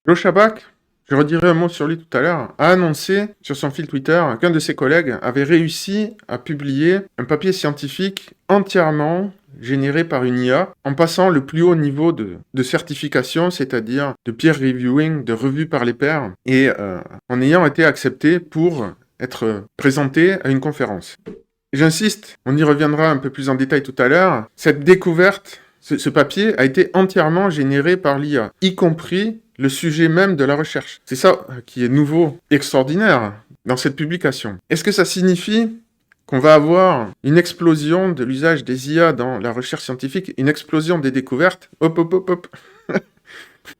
Joe Chabak, je redirai un mot sur lui tout à l'heure, a annoncé sur son fil Twitter qu'un de ses collègues avait réussi à publier un papier scientifique entièrement généré par une IA en passant le plus haut niveau de certification, c'est-à-dire de peer reviewing, de revue par les pairs, et en ayant été accepté pour être présenté à une conférence. J'insiste, on y reviendra un peu plus en détail tout à l'heure, cette découverte, ce papier a été entièrement généré par l'IA, y compris le sujet même de la recherche. C'est ça qui est nouveau, extraordinaire dans cette publication. Est-ce que ça signifie qu'on va avoir une explosion de l'usage des IA dans la recherche scientifique, une explosion des découvertes? Hop, hop, hop, hop.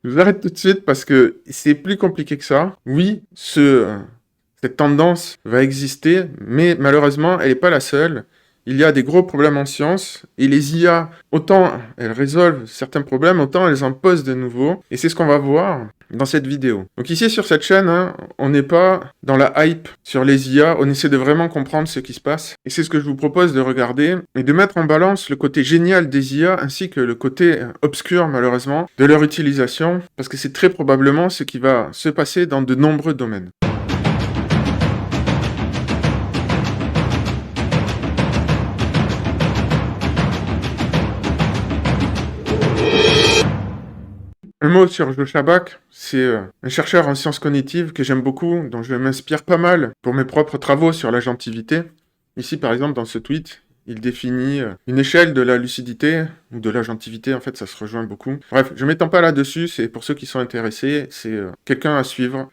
Je vous arrête tout de suite parce que c'est plus compliqué que ça. Oui, cette tendance va exister, mais malheureusement, elle n'est pas la seule. Il y a des gros problèmes en science, et les IA, autant elles résolvent certains problèmes, autant elles en posent de nouveaux, et c'est ce qu'on va voir dans cette vidéo. Donc ici, sur cette chaîne, on n'est pas dans la hype sur les IA, on essaie de vraiment comprendre ce qui se passe, et c'est ce que je vous propose de regarder, et de mettre en balance le côté génial des IA, ainsi que le côté obscur, malheureusement, de leur utilisation, parce que c'est très probablement ce qui va se passer dans de nombreux domaines. Un mot sur Joe Chabak, c'est un chercheur en sciences cognitives que j'aime beaucoup, dont je m'inspire pas mal pour mes propres travaux sur l'agentivité. Ici, par exemple, dans ce tweet, il définit une échelle de la lucidité, ou de l'agentivité, en fait, ça se rejoint beaucoup. Bref, je m'étends pas là-dessus, c'est pour ceux qui sont intéressés, c'est quelqu'un à suivre,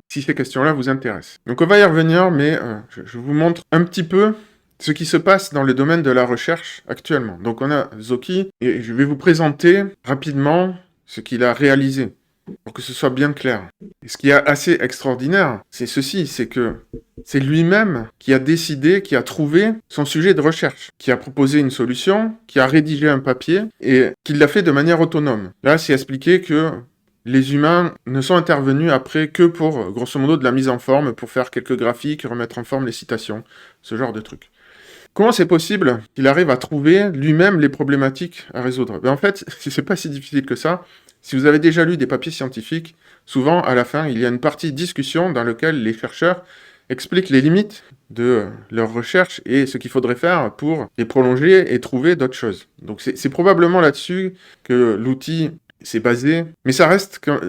si ces questions-là vous intéressent. Donc on va y revenir, mais je vous montre un petit peu ce qui se passe dans le domaine de la recherche actuellement. Donc on a Zoki, et je vais vous présenter rapidement ce qu'il a réalisé, pour que ce soit bien clair. Et ce qui est assez extraordinaire, c'est ceci, c'est que c'est lui-même qui a décidé, qui a trouvé son sujet de recherche, qui a proposé une solution, qui a rédigé un papier, et qui l'a fait de manière autonome. Là, c'est expliqué que les humains ne sont intervenus après que pour, grosso modo, de la mise en forme, pour faire quelques graphiques, remettre en forme les citations, ce genre de trucs. Comment c'est possible qu'il arrive à trouver lui-même les problématiques à résoudre? En fait, c'est pas si difficile que ça. Si vous avez déjà lu des papiers scientifiques, souvent, à la fin, il y a une partie discussion dans laquelle les chercheurs expliquent les limites de leurs recherches et ce qu'il faudrait faire pour les prolonger et trouver d'autres choses. Donc c'est probablement là-dessus que l'outil s'est basé, mais ça reste quand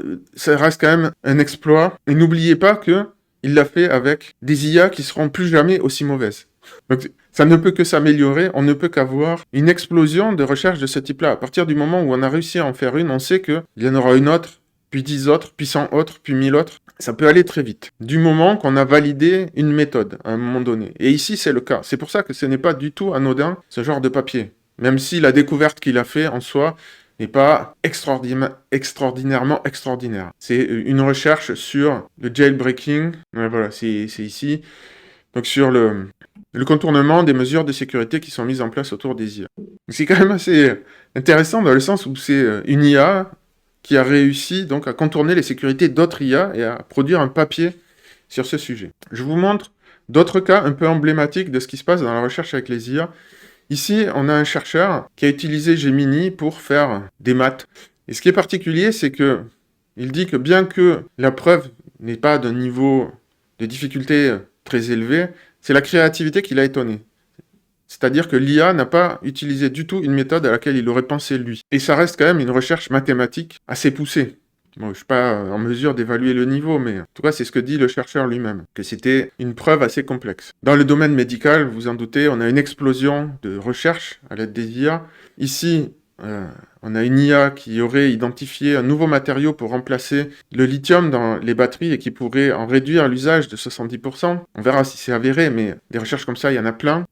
même un exploit. Et n'oubliez pas que il l'a fait avec des IA qui seront plus jamais aussi mauvaises. Donc, ça ne peut que s'améliorer, on ne peut qu'avoir une explosion de recherche de ce type-là. À partir du moment où on a réussi à en faire une, on sait qu'il y en aura une autre, puis 10 autres, puis 100 autres, puis 1000 autres. Ça peut aller très vite. Du moment qu'on a validé une méthode à un moment donné. Et ici, c'est le cas. C'est pour ça que ce n'est pas du tout anodin, ce genre de papier. Même si la découverte qu'il a fait en soi n'est pas extraordinairement extraordinaire. C'est une recherche sur le jailbreaking. Voilà, c'est ici. Donc sur le contournement des mesures de sécurité qui sont mises en place autour des IA. C'est quand même assez intéressant dans le sens où c'est une IA qui a réussi donc à contourner les sécurités d'autres IA et à produire un papier sur ce sujet. Je vous montre d'autres cas un peu emblématiques de ce qui se passe dans la recherche avec les IA. Ici, on a un chercheur qui a utilisé Gemini pour faire des maths. Et ce qui est particulier, c'est que il dit que bien que la preuve n'est pas d'un niveau de difficulté très élevé, c'est la créativité qui l'a étonné. C'est-à-dire que l'IA n'a pas utilisé du tout une méthode à laquelle il aurait pensé lui. Et ça reste quand même une recherche mathématique assez poussée. Bon, je ne suis pas en mesure d'évaluer le niveau, mais en tout cas, c'est ce que dit le chercheur lui-même, que c'était une preuve assez complexe. Dans le domaine médical, vous en doutez, on a une explosion de recherche à l'aide des IA. Ici, on a une IA qui aurait identifié un nouveau matériau pour remplacer le lithium dans les batteries et qui pourrait en réduire l'usage de 70%. On verra si c'est avéré, mais des recherches comme ça, il y en a plein.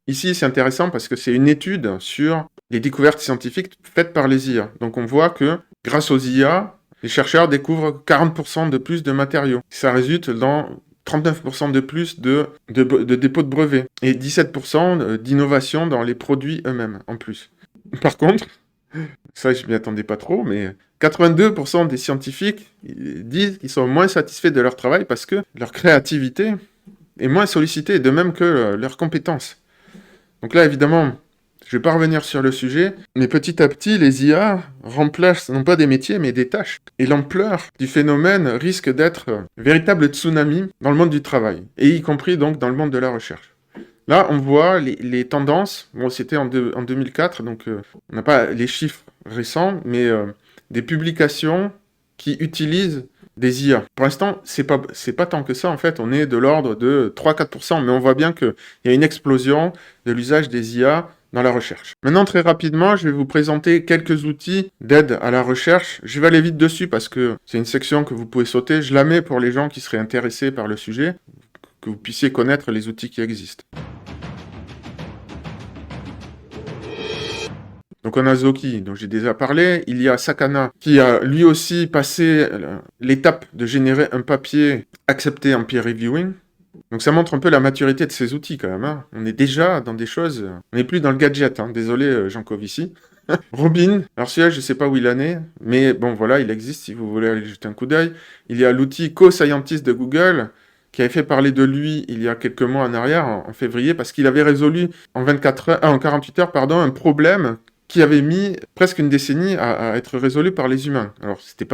Ici, c'est intéressant parce que c'est une étude sur les découvertes scientifiques faites par les IA. Donc on voit que grâce aux IA, les chercheurs découvrent 40% de plus de matériaux. Ça résulte dans 39% de plus de dépôts de brevets et 17% d'innovation dans les produits eux-mêmes en plus. Par contre, ça je m'y attendais pas trop, mais 82% des scientifiques disent qu'ils sont moins satisfaits de leur travail parce que leur créativité est moins sollicitée, de même que leurs compétences. Donc là, évidemment, Je vais pas revenir sur le sujet, mais petit à petit, les IA remplacent non pas des métiers, mais des tâches. Et l'ampleur du phénomène risque d'être un véritable tsunami dans le monde du travail, et y compris donc dans le monde de la recherche. Là, on voit les tendances. Bon, c'était en 2004, donc on n'a pas les chiffres récents, mais des publications qui utilisent des IA. Pour l'instant, c'est pas tant que ça, en fait. On est de l'ordre de 3-4%, mais on voit bien qu'il y a une explosion de l'usage des IA dans la recherche. Maintenant, très rapidement, je vais vous présenter quelques outils d'aide à la recherche. Je vais aller vite dessus parce que c'est une section que vous pouvez sauter. Je la mets pour les gens qui seraient intéressés par le sujet, que vous puissiez connaître les outils qui existent. Donc on a Zoki, dont j'ai déjà parlé. Il y a Sakana, qui a lui aussi passé l'étape de générer un papier accepté en peer reviewing. Donc ça montre un peu la maturité de ces outils quand même. Hein. On est déjà dans des choses... On n'est plus dans le gadget. Hein. Désolé Jean Covici. Robin, alors celui-là je ne sais pas où il en est, mais bon voilà, il existe si vous voulez aller jeter un coup d'œil. Il y a l'outil Co-Scientist de Google, qui avait fait parler de lui il y a quelques mois en arrière, en février, parce qu'il avait résolu en 48 heures un problème qui avait mis presque une décennie à être résolu par les humains. Alors, il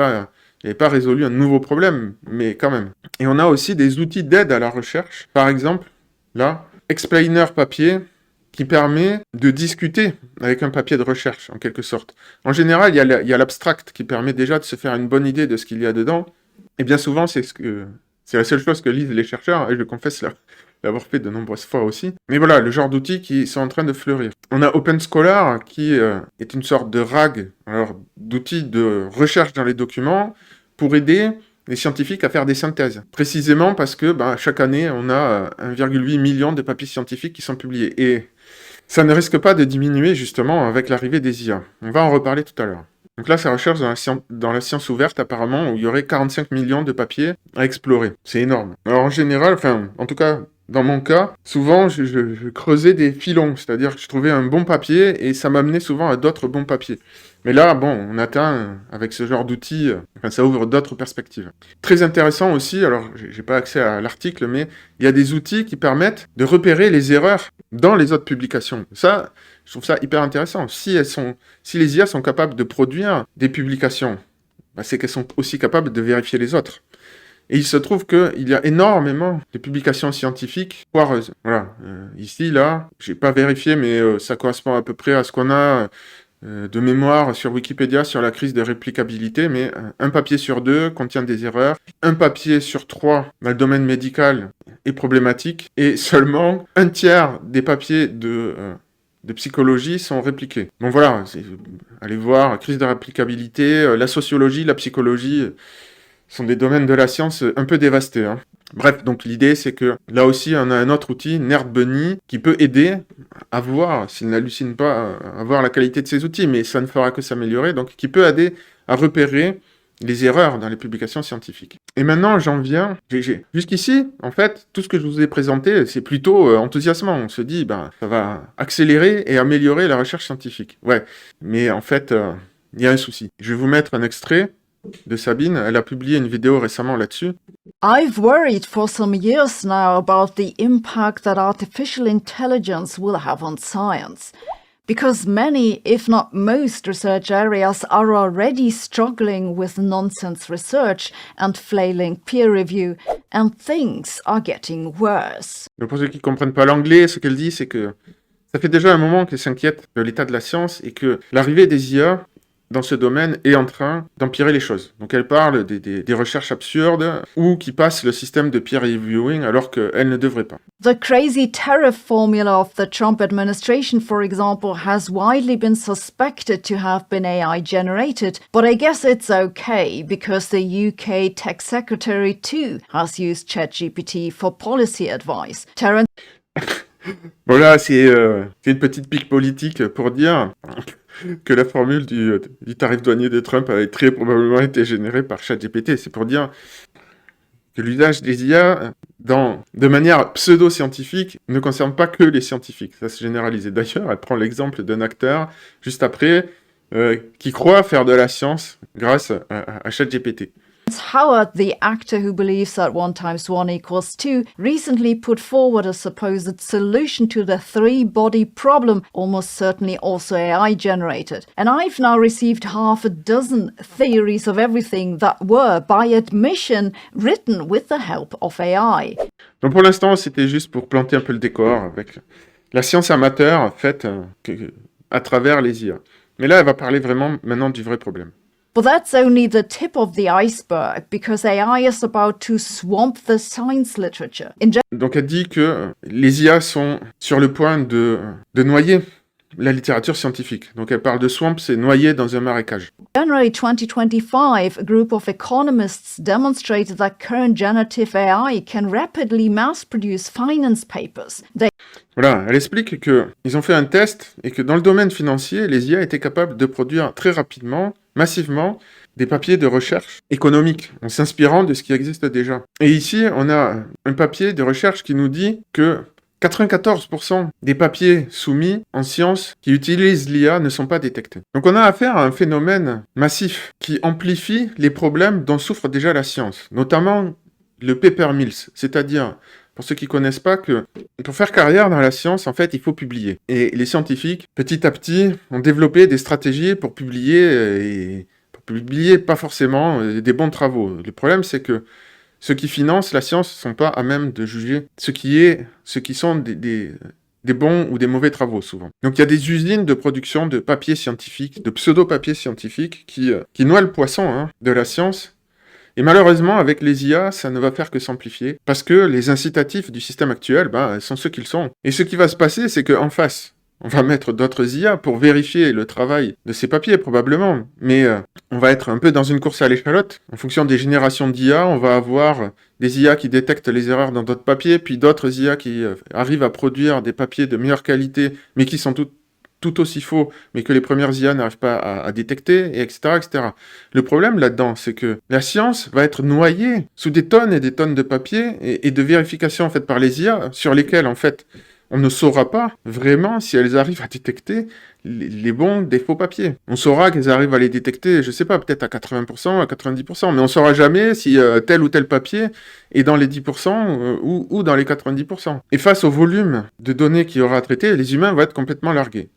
n'avait pas résolu un nouveau problème, mais quand même. Et on a aussi des outils d'aide à la recherche. Par exemple, là, Explainer Papier, qui permet de discuter avec un papier de recherche, en quelque sorte. En général, il y a l'abstract qui permet déjà de se faire une bonne idée de ce qu'il y a dedans. Et bien souvent, c'est la seule chose que lisent les chercheurs, et je confesse l'avoir fait de nombreuses fois aussi. Mais voilà, le genre d'outils qui sont en train de fleurir. On a Open Scholar, qui est une sorte de RAG, alors d'outils de recherche dans les documents, pour aider les scientifiques à faire des synthèses. Précisément parce que chaque année, on a 1,8 million de papiers scientifiques qui sont publiés. Et ça ne risque pas de diminuer justement avec l'arrivée des IA. On va en reparler tout à l'heure. Donc là, ça recherche dans la science ouverte, apparemment, où il y aurait 45 millions de papiers à explorer. C'est énorme. Alors en général, en tout cas, dans mon cas, souvent, je creusais des filons, c'est-à-dire que je trouvais un bon papier et ça m'amenait souvent à d'autres bons papiers. Mais là, bon, on atteint, avec ce genre d'outils, ça ouvre d'autres perspectives. Très intéressant aussi, alors j'ai pas accès à l'article, mais il y a des outils qui permettent de repérer les erreurs dans les autres publications. Ça, je trouve ça hyper intéressant. Si les IA sont capables de produire des publications, c'est qu'elles sont aussi capables de vérifier les autres. Et il se trouve qu'il y a énormément de publications scientifiques foireuses. Voilà. Ici, là, j'ai pas vérifié, mais ça correspond à peu près à ce qu'on a de mémoire sur Wikipédia sur la crise de réplicabilité, mais un papier sur 2 contient des erreurs, un papier sur 3 dans le domaine médical est problématique, et seulement un tiers des papiers de psychologie sont répliqués. Bon voilà, allez voir, crise de réplicabilité, la sociologie, la psychologie sont des domaines de la science un peu dévastés. Hein. Bref, donc l'idée c'est que là aussi on a un autre outil, NerdBunny, qui peut aider à voir, s'il n'hallucine pas, à voir la qualité de ses outils, mais ça ne fera que s'améliorer, donc qui peut aider à repérer les erreurs dans les publications scientifiques. Et maintenant, j'en viens. Jusqu'ici, en fait, tout ce que je vous ai présenté, c'est plutôt enthousiasmant. On se dit, ça va accélérer et améliorer la recherche scientifique. Ouais, mais en fait, il y a un souci. Je vais vous mettre un extrait de Sabine. Elle a publié une vidéo récemment là-dessus. I've worried for some years now about the impact that artificial intelligence will have on science. Because many, if not most, research areas are already struggling with nonsense research and flailing peer review, and things are getting worse. Donc pour ceux qui ne comprennent pas l'anglais, ce qu'elle dit, c'est que ça fait déjà un moment qu'elle s'inquiète de l'état de la science et que l'arrivée des IA dans ce domaine est en train d'empirer les choses. Donc elle parle des recherches absurdes ou qui passent le système de peer reviewing alors qu'elles ne devraient pas. The crazy tariff formula of the Trump administration, for example, has widely been suspected to have been AI generated, but I guess it's okay because the UK Tech Secretary too has used ChatGPT for policy advice. Bon là, c'est une petite pique politique pour dire que la formule du tarif douanier de Trump avait très probablement été générée par ChatGPT. C'est pour dire que l'usage des IA, de manière pseudo-scientifique, ne concerne pas que les scientifiques. Ça se généralise. D'ailleurs, elle prend l'exemple d'un acteur, juste après, qui croit faire de la science grâce à ChatGPT. Howard, the actor who believes that 1 × 1 = 2, recently put forward a supposed solution to the three-body problem, almost certainly also AI-generated. And I've now received half a dozen theories of everything that were, by admission, written with the help of AI. Donc pour l'instant, c'était juste pour planter un peu le décor avec la science amateur faite à travers les IA. Mais là, elle va parler vraiment maintenant du vrai problème. But that's only the tip of the iceberg, because AI is about to swamp the science literature. Donc elle dit que les IA sont sur le point de noyer la littérature scientifique. Donc elle parle de swamp, c'est noyer dans un marécage. January 2025, a group of economists demonstrated that current generative AI can rapidly mass-produce finance papers. Voilà, elle explique qu'ils ont fait un test et que dans le domaine financier, les IA étaient capables de produire très rapidement, massivement, des papiers de recherche économique, en s'inspirant de ce qui existe déjà. Et ici, on a un papier de recherche qui nous dit que 94% des papiers soumis en sciences qui utilisent l'IA ne sont pas détectés. Donc on a affaire à un phénomène massif qui amplifie les problèmes dont souffre déjà la science, notamment le paper mills, c'est-à-dire, pour ceux qui ne connaissent pas, que pour faire carrière dans la science, en fait, il faut publier. Et les scientifiques, petit à petit, ont développé des stratégies pour publier, pas forcément des bons travaux. Le problème, c'est que ceux qui financent la science ne sont pas à même de juger ce qui sont des bons ou des mauvais travaux, souvent. Donc il y a des usines de production de papier scientifique, de pseudo-papier scientifique, qui noient le poisson de la science. Et malheureusement, avec les IA, ça ne va faire que s'amplifier, parce que les incitatifs du système actuel sont ceux qu'ils sont. Et ce qui va se passer, c'est qu'en face, on va mettre d'autres IA pour vérifier le travail de ces papiers, probablement. Mais on va être un peu dans une course à l'échalote. En fonction des générations d'IA, on va avoir des IA qui détectent les erreurs dans d'autres papiers, puis d'autres IA qui arrivent à produire des papiers de meilleure qualité, mais qui sont tout aussi faux, mais que les premières IA n'arrivent pas à détecter, et etc., etc. Le problème là-dedans, c'est que la science va être noyée sous des tonnes et des tonnes de papiers et de vérifications faites par les IA, sur lesquelles, en fait, on ne saura pas vraiment si elles arrivent à détecter les bons des faux papiers. On saura qu'elles arrivent à les détecter, je sais pas, peut-être à 80%, à 90%, mais on saura jamais si tel ou tel papier est dans les 10% ou dans les 90%. Et face au volume de données qu'il y aura à traiter, les humains vont être complètement largués.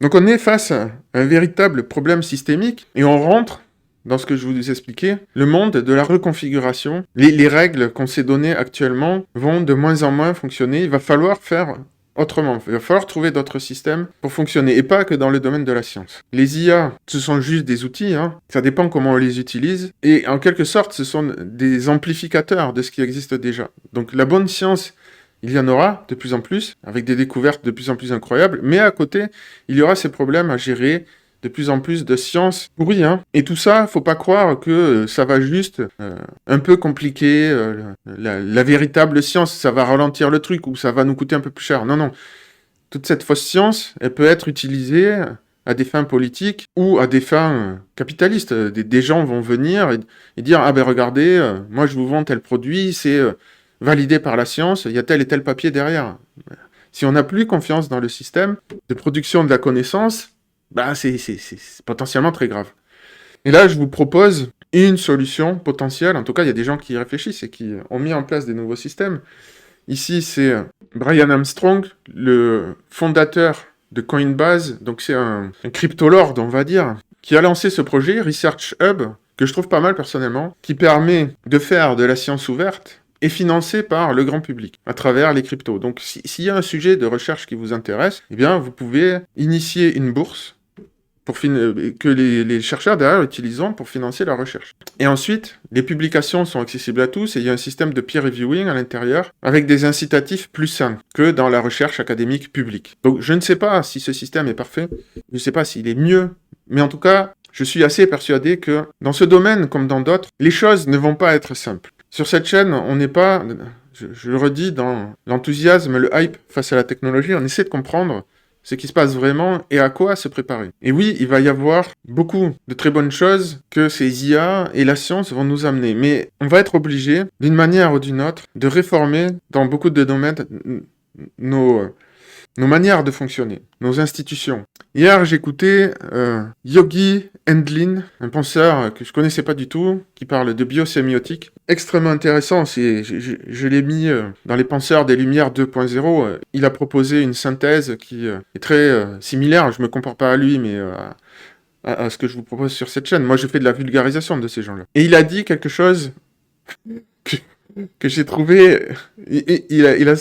Donc on est face à un véritable problème systémique et on rentre dans ce que je vous expliquais, le monde de la reconfiguration. Les règles qu'on s'est données actuellement vont de moins en moins fonctionner. Il va falloir faire autrement. Il va falloir trouver d'autres systèmes pour fonctionner, et pas que dans le domaine de la science. Les IA, ce sont juste des outils, ça dépend comment on les utilise, et en quelque sorte, ce sont des amplificateurs de ce qui existe déjà. Donc la bonne science, il y en aura de plus en plus, avec des découvertes de plus en plus incroyables, mais à côté, il y aura ces problèmes à gérer, de plus en plus de sciences pourries. Et tout ça, faut pas croire que ça va juste un peu compliquer la véritable science, ça va ralentir le truc ou ça va nous coûter un peu plus cher. Non, non. Toute cette fausse science, elle peut être utilisée à des fins politiques ou à des fins capitalistes. Des gens vont venir et dire « Ah ben regardez, moi je vous vends tel produit, c'est validé par la science, il y a tel et tel papier derrière. » Si on n'a plus confiance dans le système de production de la connaissance, c'est potentiellement très grave. Et là, je vous propose une solution potentielle. En tout cas, il y a des gens qui y réfléchissent et qui ont mis en place des nouveaux systèmes. Ici, c'est Brian Armstrong, le fondateur de Coinbase. Donc, c'est un cryptolord, on va dire, qui a lancé ce projet, Research Hub, que je trouve pas mal personnellement, qui permet de faire de la science ouverte et financé par le grand public, à travers les cryptos. Donc, s'il y a un sujet de recherche qui vous intéresse, eh bien, vous pouvez initier une bourse que les chercheurs derrière utiliseront pour financer la recherche. Et ensuite, les publications sont accessibles à tous et il y a un système de peer reviewing à l'intérieur avec des incitatifs plus sains que dans la recherche académique publique. Donc, je ne sais pas si ce système est parfait, je ne sais pas s'il est mieux, mais en tout cas, je suis assez persuadé que dans ce domaine comme dans d'autres, les choses ne vont pas être simples. Sur cette chaîne, on n'est pas, je le redis, dans l'enthousiasme, le hype face à la technologie, on essaie de comprendre ce qui se passe vraiment et à quoi se préparer. Et oui, il va y avoir beaucoup de très bonnes choses que ces IA et la science vont nous amener, mais on va être obligé, d'une manière ou d'une autre, de réformer dans beaucoup de domaines nos nos manières de fonctionner, nos institutions. Hier, j'écoutais Yogi Endlin, un penseur que je connaissais pas du tout, qui parle de biosémiotique. Extrêmement intéressant, je l'ai mis dans les penseurs des Lumières 2.0. Il a proposé une synthèse qui est très similaire, je me compare pas à lui, mais à ce que je vous propose sur cette chaîne. Moi, je fais de la vulgarisation de ces gens-là. Et il a dit quelque chose que j'ai trouvé... Il a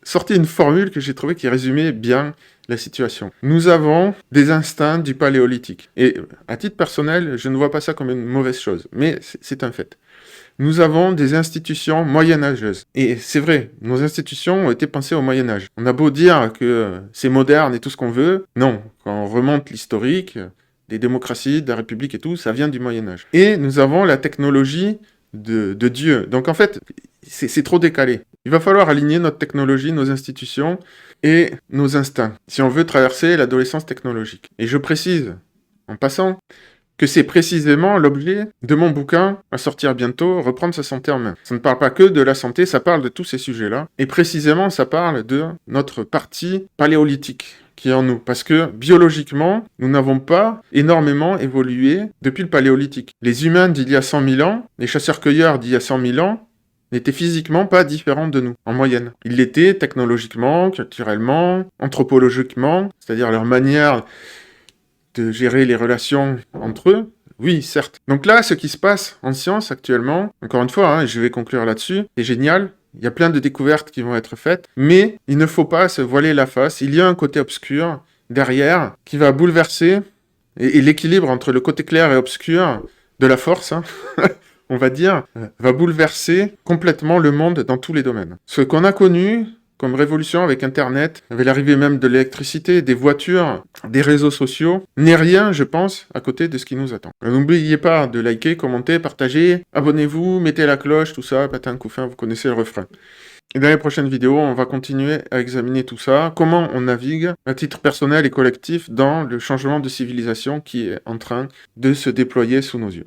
sorti une formule que j'ai trouvé qui résumait bien la situation. Nous avons des instincts du paléolithique. Et à titre personnel, je ne vois pas ça comme une mauvaise chose, mais c'est un fait. Nous avons des institutions moyenâgeuses. Et c'est vrai, nos institutions ont été pensées au Moyen-Âge. On a beau dire que c'est moderne et tout ce qu'on veut, non. Quand on remonte l'historique, des démocraties, de la République et tout, ça vient du Moyen-Âge. Et nous avons la technologie de Dieu. Donc en fait, c'est trop décalé. Il va falloir aligner notre technologie, nos institutions et nos instincts, si on veut traverser l'adolescence technologique. Et je précise, en passant, que c'est précisément l'objet de mon bouquin à sortir bientôt, Reprendre sa santé en main. Ça ne parle pas que de la santé, ça parle de tous ces sujets-là. Et précisément, ça parle de notre partie paléolithique qui est en nous. Parce que biologiquement, nous n'avons pas énormément évolué depuis le paléolithique. Les humains d'il y a 100 000 ans, les chasseurs-cueilleurs d'il y a 100 000 ans, n'étaient physiquement pas différents de nous, en moyenne. Ils l'étaient technologiquement, culturellement, anthropologiquement, c'est-à-dire leur manière de gérer les relations entre eux. Oui, certes. Donc là, ce qui se passe en science actuellement, encore une fois, je vais conclure là-dessus, c'est génial. Il y a plein de découvertes qui vont être faites, mais il ne faut pas se voiler la face. Il y a un côté obscur derrière qui va bouleverser et l'équilibre entre le côté clair et obscur de la force, on va dire, va bouleverser complètement le monde dans tous les domaines. Ce qu'on a connu comme révolution avec Internet, avec l'arrivée même de l'électricité, des voitures, des réseaux sociaux, n'est rien, je pense, à côté de ce qui nous attend. N'oubliez pas de liker, commenter, partager, abonnez-vous, mettez la cloche, tout ça, patin couffin, vous connaissez le refrain. Et dans les prochaines vidéos, on va continuer à examiner tout ça, comment on navigue à titre personnel et collectif dans le changement de civilisation qui est en train de se déployer sous nos yeux.